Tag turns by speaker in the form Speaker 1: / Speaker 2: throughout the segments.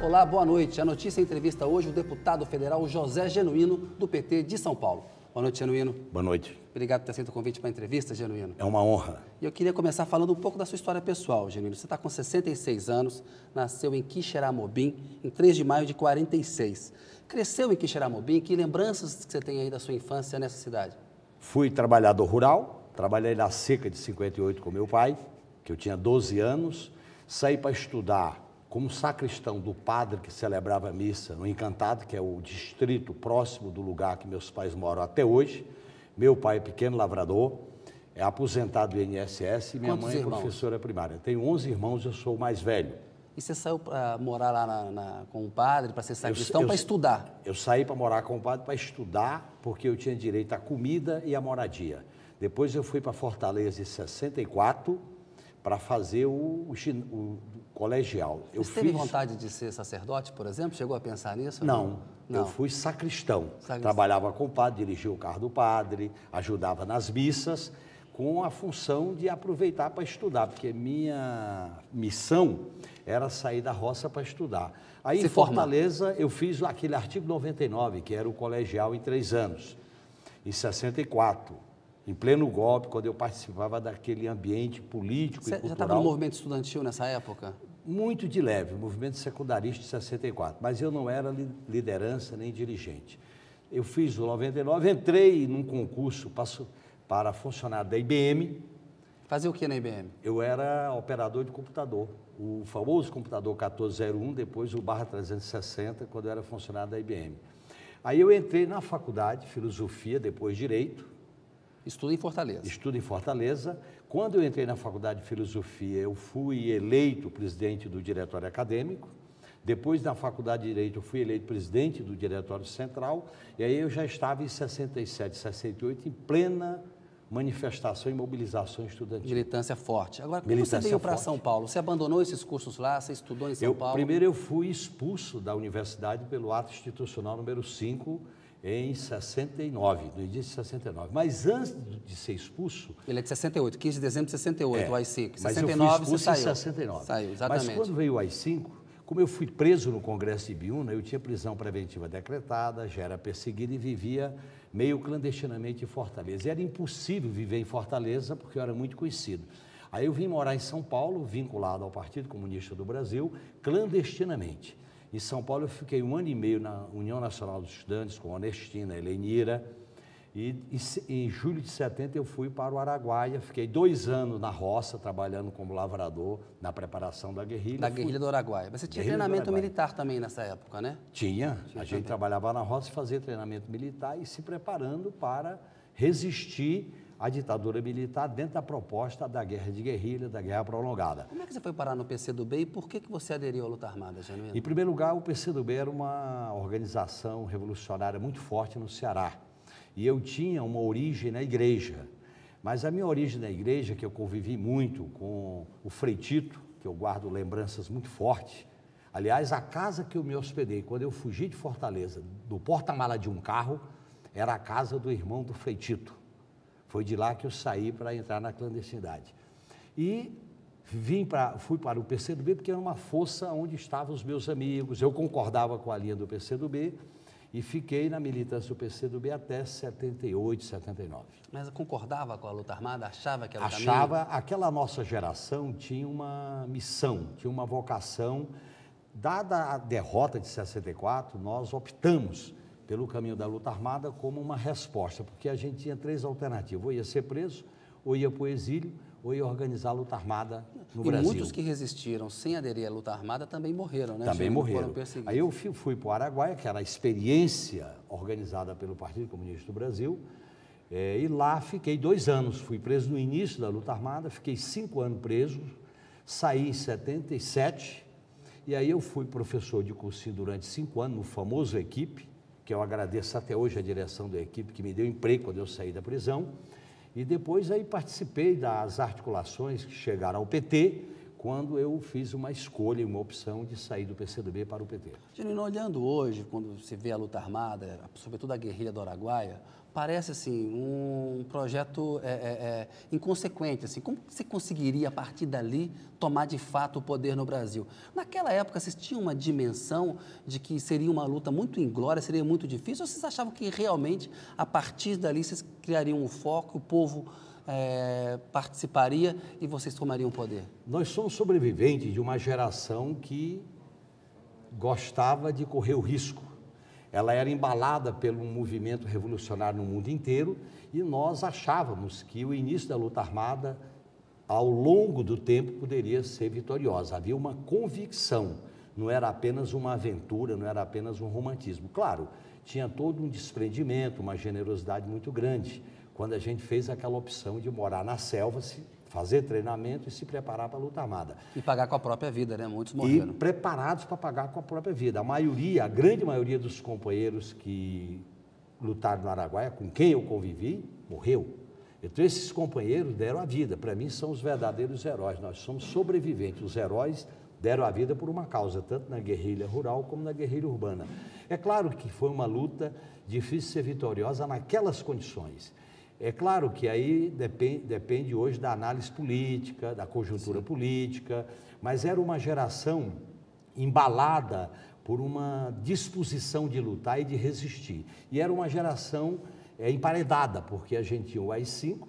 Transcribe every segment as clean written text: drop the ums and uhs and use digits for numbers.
Speaker 1: Olá, boa noite. A notícia entrevista hoje o deputado federal José Genuíno, do PT de São Paulo. Boa noite, Genuíno.
Speaker 2: Boa noite.
Speaker 1: Obrigado por ter aceito o convite para a entrevista, Genuíno.
Speaker 2: É uma honra.
Speaker 1: E eu queria começar falando um pouco da sua história pessoal, Genuíno. Você está com 66 anos, nasceu em Quixeramobim, em 3 de maio de 46. Cresceu em Quixeramobim, que lembranças que você tem aí da sua infância nessa cidade?
Speaker 2: Fui trabalhador rural, trabalhei na seca de 58 com meu pai, que eu tinha 12 anos, saí para estudar como sacristão do padre que celebrava a missa no Encantado, que é o distrito próximo do lugar que meus pais moram até hoje. Meu pai é pequeno lavrador, é aposentado do INSS e minha mãe é professora primária. Tenho 11 irmãos, eu sou o mais velho.
Speaker 1: E você saiu para morar lá com o padre, para ser sacristão, para estudar? Eu
Speaker 2: saí para morar com o padre para estudar, porque eu tinha direito à comida e à moradia. Depois eu fui para Fortaleza em 64 para fazer o colegial.
Speaker 1: Você teve vontade de ser sacerdote, por exemplo? Chegou a pensar nisso?
Speaker 2: Não. Eu fui sacristão. Trabalhava com o padre, dirigia o carro do padre, ajudava nas missas, com a função de aproveitar para estudar, porque minha missão era sair da roça para estudar. Aí em Fortaleza eu fiz aquele artigo 99, que era o colegial em 3 anos, em 64, em pleno golpe, quando eu participava daquele ambiente político e cultural. Você já
Speaker 1: estava no movimento estudantil nessa época?
Speaker 2: Muito de leve, o movimento secundarista de 64, mas eu não era liderança nem dirigente. Eu fiz o 99, entrei num concurso para funcionário da IBM.
Speaker 1: Fazia o que na IBM?
Speaker 2: Eu era operador de computador, o famoso computador 1401, depois o /360, quando eu era funcionário da IBM. Aí eu entrei na faculdade, filosofia, depois direito.
Speaker 1: Estudo em Fortaleza.
Speaker 2: Estudo em Fortaleza. Quando eu entrei na faculdade de filosofia, eu fui eleito presidente do diretório acadêmico. Depois, na faculdade de Direito, eu fui eleito presidente do Diretório Central, e aí eu já estava em 67, 68, em plena manifestação e mobilização estudantil.
Speaker 1: Militância forte. Agora, como você veio para São Paulo? Você abandonou esses cursos lá? Você estudou em São Paulo?
Speaker 2: Primeiro, eu fui expulso da universidade pelo ato institucional número 5, em 69, no início de 69. Mas antes de ser expulso...
Speaker 1: Ele é de 68, 15 de dezembro de 68, o AI-5.
Speaker 2: Mas 69 eu fui expulso você saiu. Em 69.
Speaker 1: Saiu, exatamente.
Speaker 2: Mas quando veio o AI-5... Como eu fui preso no Congresso de Ibiúna, eu tinha prisão preventiva decretada, já era perseguido e vivia meio clandestinamente em Fortaleza. E era impossível viver em Fortaleza porque eu era muito conhecido. Aí eu vim morar em São Paulo, vinculado ao Partido Comunista do Brasil, clandestinamente. Em São Paulo eu fiquei 1 ano e meio na União Nacional dos Estudantes, com Ernestina, Helenira. E em julho de 70 eu fui para o Araguaia, fiquei 2 anos na roça, trabalhando como lavrador na preparação da guerrilha.
Speaker 1: Da guerrilha do Araguaia. Mas você tinha treinamento militar também nessa época, né?
Speaker 2: Tinha a gente trabalhava na roça, fazia treinamento militar e se preparando para resistir à ditadura militar dentro da proposta da guerra de guerrilha, da guerra prolongada.
Speaker 1: Como é que você foi parar no PCdoB e por que você aderiu à luta armada, Genuíno?
Speaker 2: Em primeiro lugar, o PCdoB era uma organização revolucionária muito forte no Ceará. E eu tinha uma origem na igreja, mas a minha origem na igreja, que eu convivi muito com o Frei Tito, que eu guardo lembranças muito fortes. Aliás, a casa que eu me hospedei, quando eu fugi de Fortaleza, do porta-mala de um carro, era a casa do irmão do Frei Tito. Foi de lá que eu saí para entrar na clandestinidade. E fui para o PCdoB porque era uma força onde estavam os meus amigos, eu concordava com a linha do PCdoB, e fiquei na militância do PCdoB até 78, 79.
Speaker 1: Mas concordava com a luta armada? Achava que era o caminho?
Speaker 2: Achava. Aquela nossa geração tinha uma missão, tinha uma vocação. Dada a derrota de 64, nós optamos pelo caminho da luta armada como uma resposta, porque a gente tinha 3 alternativas: ou ia ser preso, ou ia para o exílio, ou ia organizar a luta armada no Brasil.
Speaker 1: E muitos que resistiram sem aderir à luta armada também morreram, né?
Speaker 2: Também morreram. Aí eu fui para o Araguaia, que era a experiência organizada pelo Partido Comunista do Brasil, e lá fiquei 2 anos. Fui preso no início da luta armada, fiquei 5 anos preso, saí em 77, e aí eu fui professor de cursinho durante 5 anos no famoso Equipe, que eu agradeço até hoje a direção da Equipe, que me deu emprego quando eu saí da prisão. E depois aí participei das articulações que chegaram ao PT, quando eu fiz uma escolha, uma opção de sair do PCdoB para o PT.
Speaker 1: Genuíno, olhando hoje, quando se vê a luta armada, sobretudo a guerrilha do Araguaia, parece assim um projeto inconsequente. Assim, como você conseguiria, a partir dali, tomar de fato o poder no Brasil? Naquela época, vocês tinham uma dimensão de que seria uma luta muito inglória, seria muito difícil, ou vocês achavam que realmente, a partir dali, vocês criariam um foco, o povo participaria e vocês tomariam o poder?
Speaker 2: Nós somos sobreviventes de uma geração que gostava de correr o risco. Ela era embalada pelo movimento revolucionário no mundo inteiro e nós achávamos que o início da luta armada, ao longo do tempo, poderia ser vitoriosa. Havia uma convicção, não era apenas uma aventura, não era apenas um romantismo. Claro, tinha todo um desprendimento, uma generosidade muito grande, quando a gente fez aquela opção de morar na selva, fazer treinamento e se preparar para a luta armada.
Speaker 1: E pagar com a própria vida, né? Muitos morreram.
Speaker 2: E preparados para pagar com a própria vida. A grande maioria dos companheiros que lutaram no Araguaia, com quem eu convivi, morreu. Então, esses companheiros deram a vida. Para mim, são os verdadeiros heróis. Nós somos sobreviventes. Os heróis deram a vida por uma causa, tanto na guerrilha rural como na guerrilha urbana. É claro que foi uma luta difícil de ser vitoriosa naquelas condições. É claro que aí depende hoje da análise política, da conjuntura política, mas era uma geração embalada por uma disposição de lutar e de resistir. E era uma geração emparedada, porque a gente tinha o AI-5,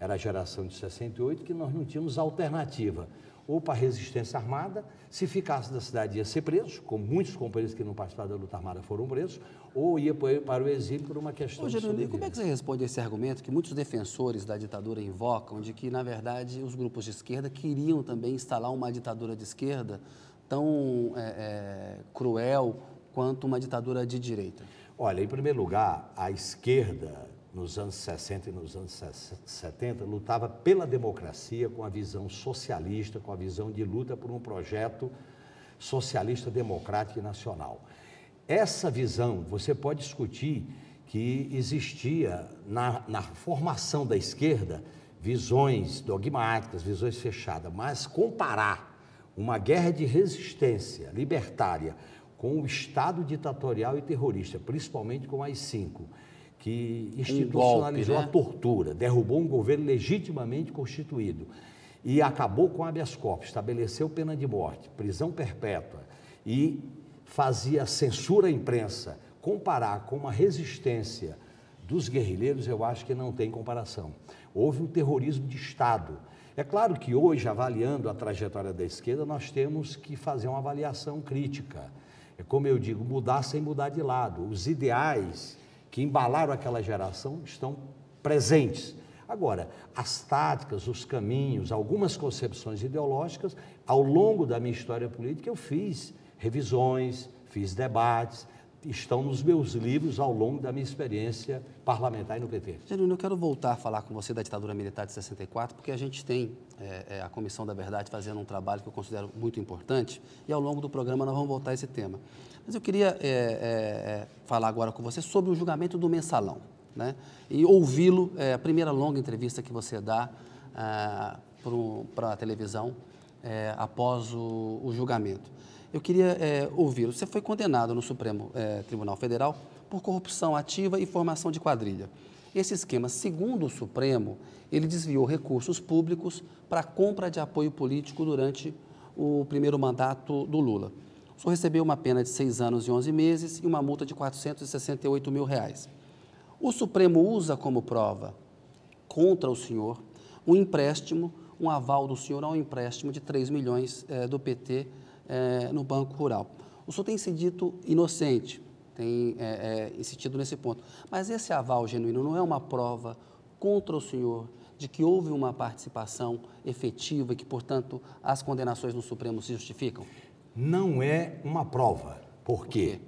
Speaker 2: era a geração de 68, que nós não tínhamos alternativa. Ou para a resistência armada, se ficasse na cidade ia ser preso, como muitos companheiros que não participaram da luta armada foram presos, ou ia para o exílio por uma questão de sobrevivência.
Speaker 1: Como é que você responde a esse argumento que muitos defensores da ditadura invocam, de que, na verdade, os grupos de esquerda queriam também instalar uma ditadura de esquerda tão cruel quanto uma ditadura de direita?
Speaker 2: Olha, em primeiro lugar, a esquerda, nos anos 60 e nos anos 70, lutava pela democracia com a visão socialista, com a visão de luta por um projeto socialista, democrático e nacional. Essa visão, você pode discutir que existia na formação da esquerda visões dogmáticas, visões fechadas, mas comparar uma guerra de resistência libertária com o Estado ditatorial e terrorista, principalmente com o AI-5, que institucionalizou a tortura, derrubou um governo legitimamente constituído e acabou com habeas corpus, estabeleceu pena de morte, prisão perpétua e fazia censura à imprensa, comparar com uma resistência dos guerrilheiros, eu acho que não tem comparação. Houve um terrorismo de Estado. É claro que hoje, avaliando a trajetória da esquerda, nós temos que fazer uma avaliação crítica. É como eu digo, mudar sem mudar de lado. Os ideais que embalaram aquela geração estão presentes. Agora, as táticas, os caminhos, algumas concepções ideológicas, ao longo da minha história política, eu fiz revisões, fiz debates, estão nos meus livros ao longo da minha experiência parlamentar e no PT.
Speaker 1: Genuíno, eu quero voltar a falar com você da ditadura militar de 64, porque a gente tem a Comissão da Verdade fazendo um trabalho que eu considero muito importante, e ao longo do programa nós vamos voltar a esse tema. Mas eu queria falar agora com você sobre o julgamento do Mensalão, né? E ouvi-lo, a primeira longa entrevista que você dá para a televisão após o julgamento. Eu queria ouvi-lo. Você foi condenado no Supremo Tribunal Federal por corrupção ativa e formação de quadrilha. Esse esquema, segundo o Supremo, ele desviou recursos públicos para a compra de apoio político durante o primeiro mandato do Lula. O senhor recebeu uma pena de 6 anos e 11 meses e uma multa de R$468 mil. O Supremo usa como prova contra o senhor um empréstimo, um aval do senhor a um empréstimo de 3 milhões do PT no Banco Rural. O senhor tem se dito inocente, tem insistido nesse ponto, mas esse aval genuíno não é uma prova contra o senhor de que houve uma participação efetiva e que, portanto, as condenações no Supremo se justificam?
Speaker 2: Não é uma prova. Por quê?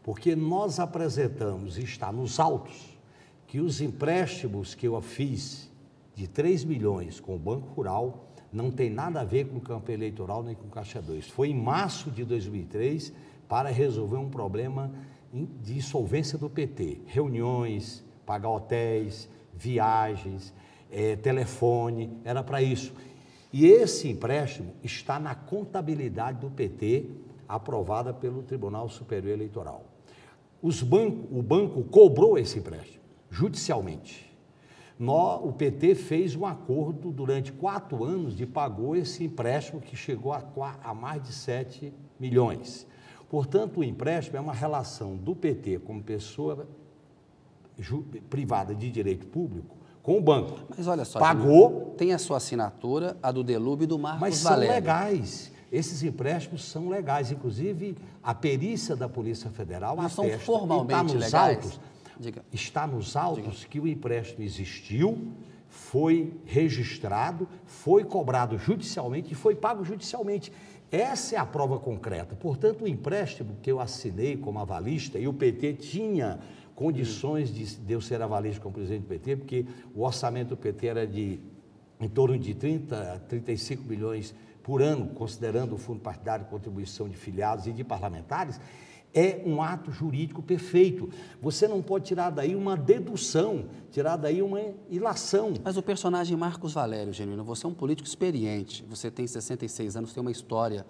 Speaker 2: Porque nós apresentamos, e está nos autos, que os empréstimos que eu fiz de 3 milhões com o Banco Rural não tem nada a ver com campanha eleitoral nem com Caixa 2. Foi em março de 2003 para resolver um problema de insolvência do PT. Reuniões, pagar hotéis, viagens, telefone, era para isso. E esse empréstimo está na contabilidade do PT, aprovada pelo Tribunal Superior Eleitoral. O banco cobrou esse empréstimo, judicialmente. O PT fez um acordo durante 4 anos e pagou esse empréstimo que chegou a mais de 7 milhões. Portanto, o empréstimo é uma relação do PT como pessoa privada de direito público com o banco.
Speaker 1: Mas olha só,
Speaker 2: pagou.
Speaker 1: Tem a sua assinatura, a do Delub e do Marcos
Speaker 2: Mas
Speaker 1: Valério.
Speaker 2: são legais. Esses empréstimos são legais. Inclusive, a perícia da Polícia Federal
Speaker 1: Mas
Speaker 2: atesta.
Speaker 1: são formalmente legais?
Speaker 2: Está nos autos que o empréstimo existiu, foi registrado, foi cobrado judicialmente e foi pago judicialmente. Essa é a prova concreta. Portanto, o empréstimo que eu assinei como avalista, e o PT tinha condições de eu ser avalista como presidente do PT, porque o orçamento do PT era de em torno de 30 a 35 milhões por ano, considerando o fundo partidário, contribuição de filiados e de parlamentares, é um ato jurídico perfeito. Você não pode tirar daí uma dedução, tirar daí uma ilação.
Speaker 1: Mas o personagem Marcos Valério, Genuíno, você é um político experiente, você tem 66 anos, tem uma história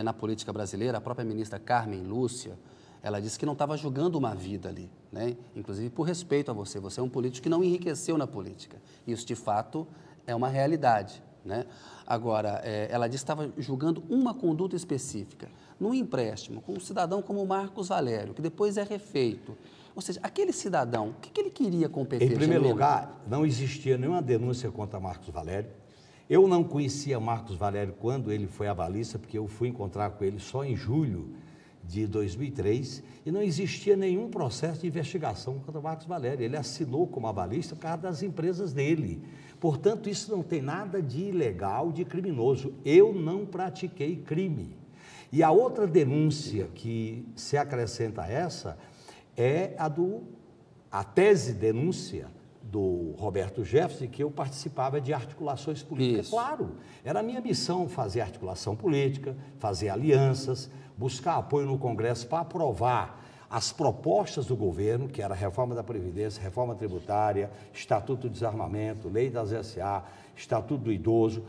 Speaker 1: na política brasileira. A própria ministra Carmen Lúcia, ela disse que não estava julgando uma vida ali, né? Inclusive por respeito a você. Você é um político que não enriqueceu na política. Isso, de fato, é uma realidade, né? Agora, ela disse que estava julgando uma conduta específica. Num empréstimo com um cidadão como o Marcos Valério, que depois é refeito. Ou seja, aquele cidadão, o que ele queria com o PT?
Speaker 2: Em primeiro lugar, não existia nenhuma denúncia contra Marcos Valério. Eu não conhecia Marcos Valério quando ele foi avalista, porque eu fui encontrar com ele só em julho de 2003, e não existia nenhum processo de investigação contra Marcos Valério. Ele assinou como avalista por causa das empresas dele. Portanto, isso não tem nada de ilegal, de criminoso. Eu não pratiquei crime. E a outra denúncia que se acrescenta a essa é a tese denúncia do Roberto Jefferson, que eu participava de articulações políticas.
Speaker 1: Isso.
Speaker 2: Claro, era a minha missão fazer articulação política, fazer alianças, buscar apoio no Congresso para aprovar as propostas do governo, que era a reforma da Previdência, reforma tributária, Estatuto do Desarmamento, Lei das SA, Estatuto do Idoso,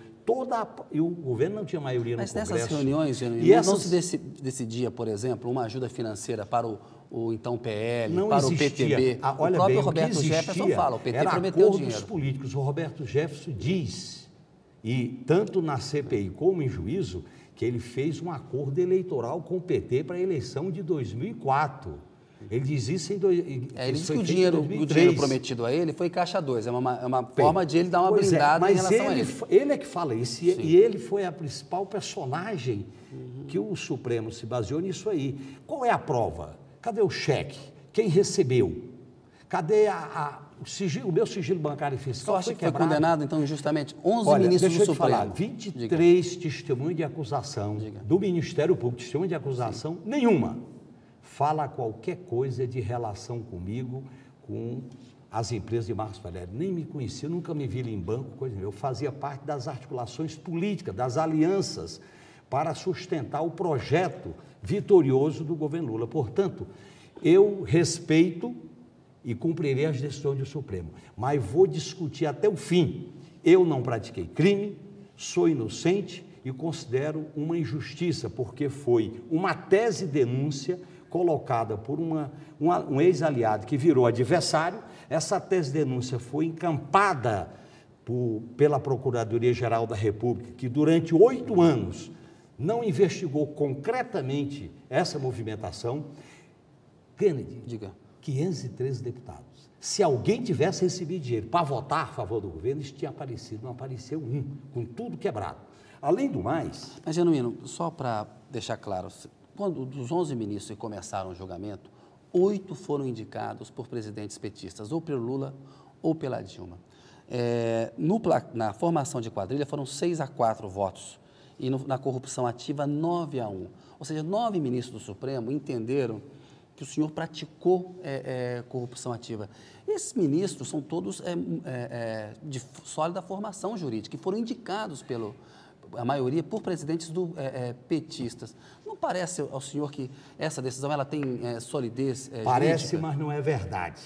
Speaker 2: e o governo não tinha maioria no Congresso.
Speaker 1: Mas nessas reuniões, não se decidia, por exemplo, uma ajuda financeira para o então PL,
Speaker 2: não
Speaker 1: para
Speaker 2: existia.
Speaker 1: o PTB?
Speaker 2: Olha
Speaker 1: o próprio
Speaker 2: bem,
Speaker 1: Roberto Jefferson fala, o PT
Speaker 2: era
Speaker 1: prometeu
Speaker 2: acordos
Speaker 1: dinheiro.
Speaker 2: políticos. O Roberto Jefferson diz, e tanto na CPI como em juízo, que ele fez um acordo eleitoral com o PT para a eleição de 2004. Ele diz isso
Speaker 1: ele diz que o dinheiro prometido a ele foi caixa 2, é uma forma de ele dar uma blindada em relação a ele.
Speaker 2: Ele é que fala isso, e ele foi a principal personagem que o Supremo se baseou nisso aí. Qual é a prova? Cadê o cheque? Quem recebeu? Cadê o meu sigilo bancário e fiscal?
Speaker 1: Só acha que foi condenado, então, injustamente 11
Speaker 2: Olha,
Speaker 1: ministros
Speaker 2: deixa
Speaker 1: do
Speaker 2: eu te
Speaker 1: Supremo.
Speaker 2: falar, 23 testemunhos de acusação do Ministério Público, testemunho de acusação nenhuma. Fala qualquer coisa de relação comigo, com as empresas de Marcos Valério. Nem me conhecia, nunca me vi em banco, coisa nenhuma. Eu fazia parte das articulações políticas, das alianças, para sustentar o projeto vitorioso do governo Lula. Portanto, eu respeito e cumprirei as decisões do Supremo, mas vou discutir até o fim. Eu não pratiquei crime, sou inocente e considero uma injustiça, porque foi uma tese denúncia colocada por um ex-aliado que virou adversário. Essa tese de denúncia foi encampada pela Procuradoria-Geral da República, que durante 8 anos não investigou concretamente essa movimentação. Kennedy,
Speaker 1: Diga.
Speaker 2: 513 deputados. Se alguém tivesse recebido dinheiro para votar a favor do governo, isso tinha aparecido, não apareceu um, com tudo quebrado. Além do mais...
Speaker 1: Mas, Genuíno, só para deixar claro, quando dos 11 ministros que começaram o julgamento, 8 foram indicados por presidentes petistas, ou pelo Lula ou pela Dilma. Na formação de quadrilha foram 6-4 votos, e na corrupção ativa 9-1. Ou seja, 9 ministros do Supremo entenderam que o senhor praticou corrupção ativa. Esses ministros são todos de sólida formação jurídica, que foram indicados a maioria por presidentes petistas. Não parece ao senhor que essa decisão ela tem solidez
Speaker 2: Parece,
Speaker 1: jurídica?
Speaker 2: mas não é verdade.